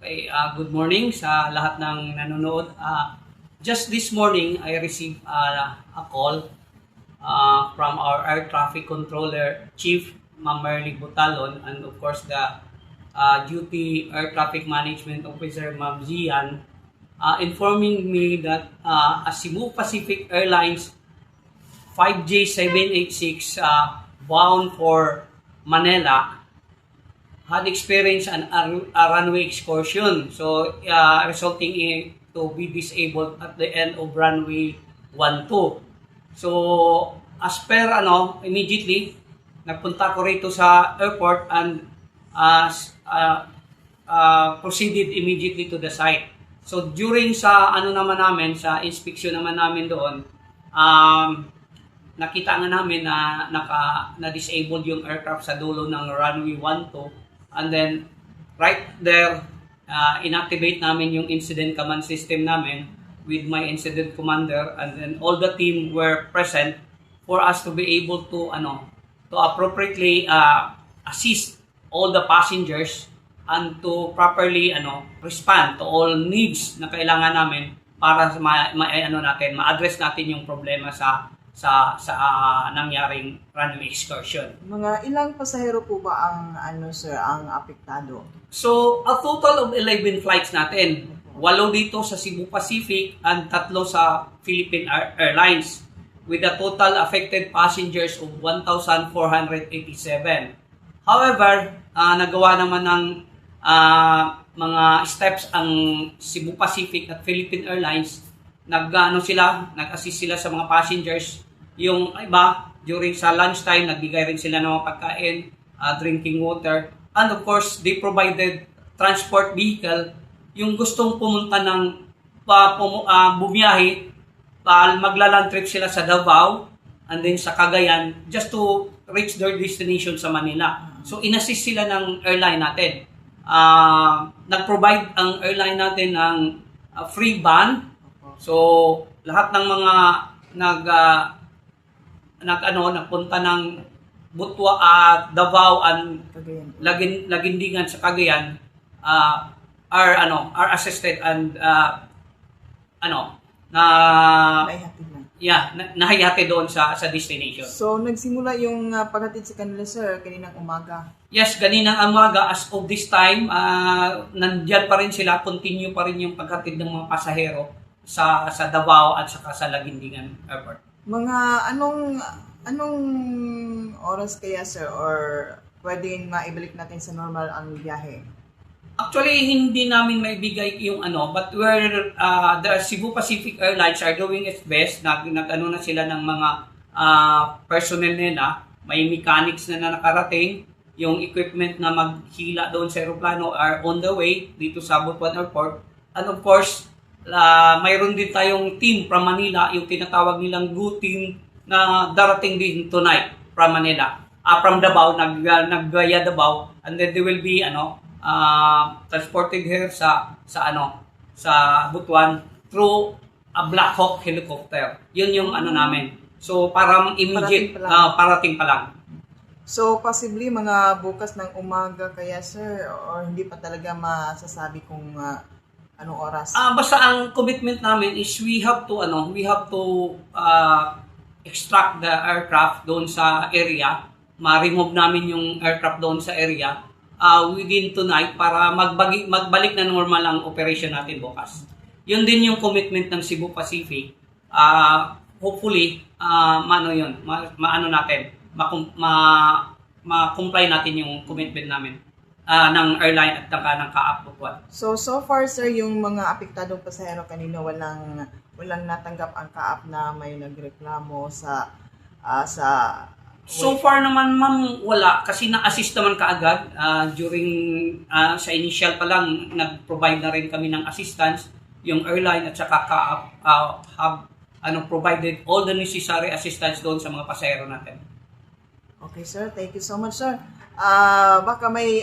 Okay, good morning sa lahat ng nanonood. Just this morning, I received a call from our air traffic controller chief, Ma'am Merly Butalon, and of course the duty air traffic management officer, Ma'am Zian, informing me that a Cebu Pacific Airlines 5J786 bound for Manila had experienced a runway excursion, so resulting in to be disabled at the end of runway 12. So as per immediately nagpunta ko rito sa airport and proceeded immediately to the site. So during sa naman namin, sa inspection naman namin doon, nakita nga namin na na-disabled yung aircraft sa dulo ng runway 12. And then, right there, inactivate namin yung incident command system namin with my incident commander, and then all the team were present for us to be able to appropriately assist all the passengers and to properly respond to all needs na kailangan namin para ma-address natin yung problema sa nangyaring runway excursion. Mga ilang pasahero po ba ang ang apektado? So, a total of 11 flights natin. 8 dito sa Cebu Pacific and 3 sa Philippine Airlines, with a total affected passengers of 1,487. However, nagawa naman ng mga steps ang Cebu Pacific at Philippine Airlines. Nag-assist sila sa mga passengers. Yung iba, during sa lunchtime, nagbigay rin sila ng mga pagkain, drinking water. And of course, they provided transport vehicle. Yung gustong pumunta ng bumiyahe, magla-land trip sila sa Davao and then sa Cagayan just to reach their destination sa Manila. So, inassist sila ng airline natin. Nag-provide ang airline natin ng free van. So, lahat ng mga nagpunta ng Butwa at Davao and Lagindingan sa Cagayan are assisted and nahayati doon sa destination. So, nagsimula yung paghatid sa kanila, sir, kaninang umaga? Yes, kaninang umaga. As of this time, nandiyan pa rin sila, continue pa rin yung paghatid ng mga pasahero sa Davao at saka sa Lagindingan Airport. Mga anong oras kaya, sir, or pwedeng maibalik natin sa normal ang biyahe? Actually, hindi namin maibigay yung but the Cebu Pacific Airlines are doing its best. Na sila ng mga personnel nila. May mechanics na nakarating. Yung equipment na maghila doon sa aeroplano are on the way dito sa Butuan Airport. And of course, mayroon din tayong team from Manila, yung tinatawag nilang GO team na darating din tonight from Manila. From Davao, nag-via Davao, and then they will be transported here sa Butuan through a Black Hawk helicopter. Yun yung namin. So parang immediate parating pa lang. So possibly mga bukas ng umaga kaya, sir, or hindi pa talaga masasabi kung anong oras? Basta ang commitment namin is we have to extract the aircraft doon sa area. Ma-remove namin yung aircraft doon sa area within tonight para magbalik na normal ang operation natin bukas. Yun din yung commitment ng Cebu Pacific. Hopefully, ma-comply natin yung commitment namin ng airline at ng Kaap Butuan. So far, sir, yung mga apektadong pasahero kanina walang natanggap ang Kaap na may nagreklamo sa So far naman, ma'am, wala. Kasi na-assist naman kaagad. During sa initial pa lang, nag-provide na rin kami ng assistance. Yung airline at saka Kaap have provided all the necessary assistance doon sa mga pasahero natin. Okay, sir. Thank you so much, sir. Baka may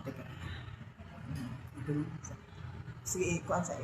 teka. Sige, kuhaan sa